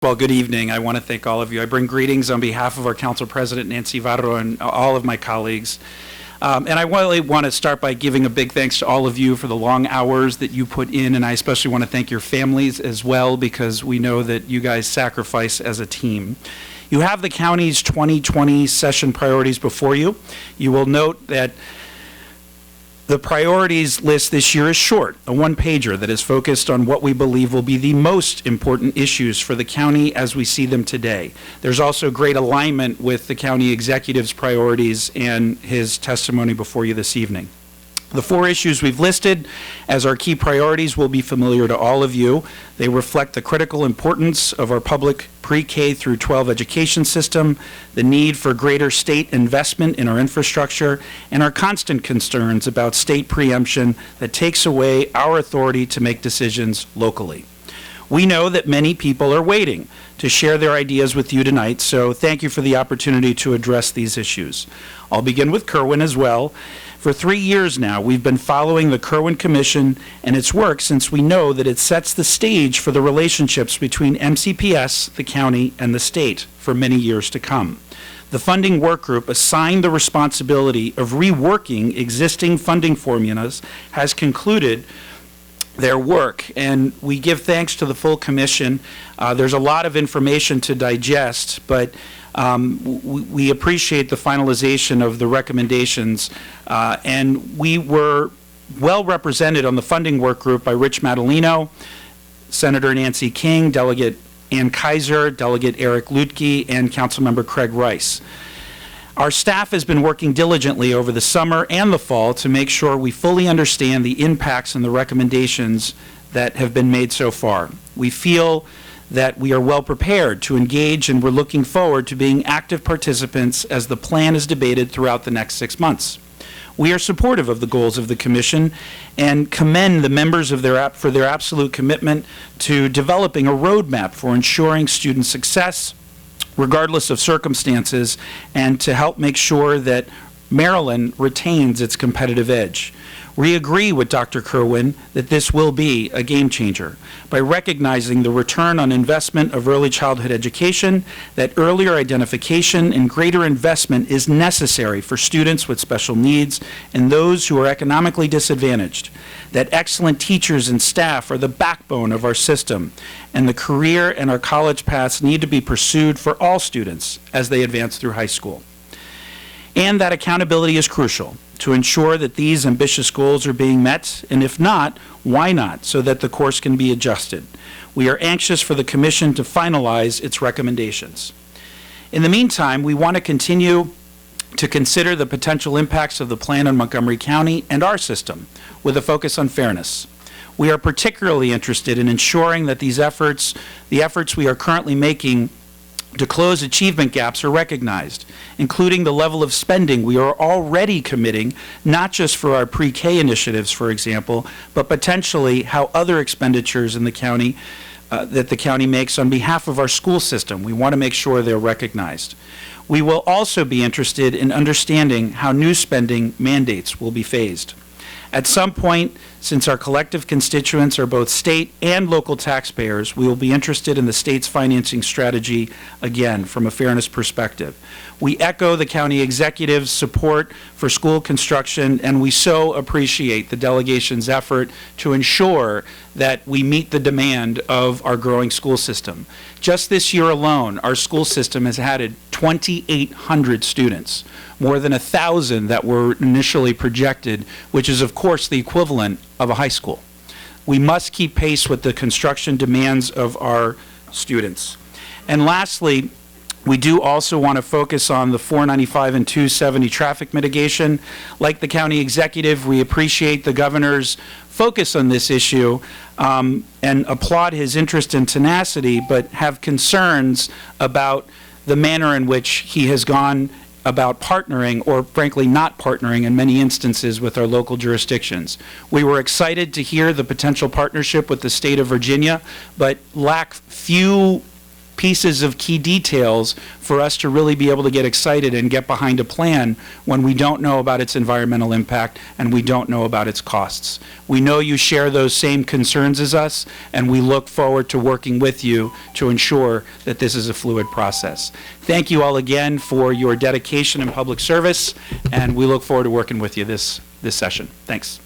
Well, good evening. I want to thank all of you. I bring greetings on behalf of our Council President, Nancy Varro, and all of my colleagues. And I really want to start by giving a big thanks to all of you for the long hours that you put in, and I especially want to thank your families as well, because we know that you guys sacrifice as a team. You have the county's 2020 session priorities before you. You will note that the priorities list this year is short, a one-pager that is focused on what we believe will be the most important issues for the county as we see them today. There's also great alignment with the county executive's priorities and his testimony before you this evening. The 4 issues we've listed as our key priorities will be familiar to all of you. They reflect the critical importance of our public pre-K through 12 education system, the need for greater state investment in our infrastructure, and our constant concerns about state preemption that takes away our authority to make decisions locally. We know that many people are waiting to share their ideas with you tonight, so thank you for the opportunity to address these issues. I'll begin with Kerwin as well. For 3 years now, we've been following the Kerwin Commission and its work since we know that it sets the stage for the relationships between MCPS, the county, and the state for many years to come. The funding work group assigned the responsibility of reworking existing funding formulas has concluded their work, and we give thanks to the full commission. There's a lot of information to digest, but we appreciate the finalization of the recommendations, and we were well represented on the funding work group by Rich Madalino, Senator Nancy King, Delegate Ann Kaiser, Delegate Eric Lutke, and Councilmember Craig Rice. Our staff has been working diligently over the summer and the fall to make sure we fully understand the impacts and the recommendations that have been made so far. We feel that we are well prepared to engage, and we're looking forward to being active participants as the plan is debated throughout the next 6 months. We are supportive of the goals of the Commission and commend the members for their absolute commitment to developing a roadmap for ensuring student success, regardless of circumstances, and to help make sure that Maryland retains its competitive edge. We agree with Dr. Kerwin that this will be a game changer by recognizing the return on investment of early childhood education, that earlier identification and greater investment is necessary for students with special needs and those who are economically disadvantaged, that excellent teachers and staff are the backbone of our system, and the career and our college paths need to be pursued for all students as they advance through high school. And that accountability is crucial to ensure that these ambitious goals are being met, and if not, why not, so that the course can be adjusted. We are anxious for the Commission to finalize its recommendations. In the meantime, we want to continue to consider the potential impacts of the plan on Montgomery County and our system with a focus on fairness. We are particularly interested in ensuring that the efforts we are currently making to close achievement gaps are recognized, including the level of spending we are already committing, not just for our pre-K initiatives, for example, but potentially how other expenditures in the county that the county makes on behalf of our school system. We want to make sure they're recognized. We will also be interested in understanding how new spending mandates will be phased. At some point, since our collective constituents are both state and local taxpayers, we will be interested in the state's financing strategy, again, from a fairness perspective. We echo the county executive's support for school construction, and we so appreciate the delegation's effort to ensure that we meet the demand of our growing school system. Just this year alone, our school system has added 2,800 students, more than 1,000 that were initially projected, which is, of course, the equivalent of a high school. We must keep pace with the construction demands of our students. And lastly, we do also want to focus on the 495 and 270 traffic mitigation. Like the county executive, we appreciate the governor's focus on this issue and applaud his interest and tenacity, but have concerns about the manner in which he has gone about partnering, or frankly not partnering in many instances, with our local jurisdictions. We were excited to hear the potential partnership with the state of Virginia, but lack few pieces of key details for us to really be able to get excited and get behind a plan when we don't know about its environmental impact and we don't know about its costs. We know you share those same concerns as us, and we look forward to working with you to ensure that this is a fluid process. Thank you all again for your dedication and public service, and we look forward to working with you this session. Thanks.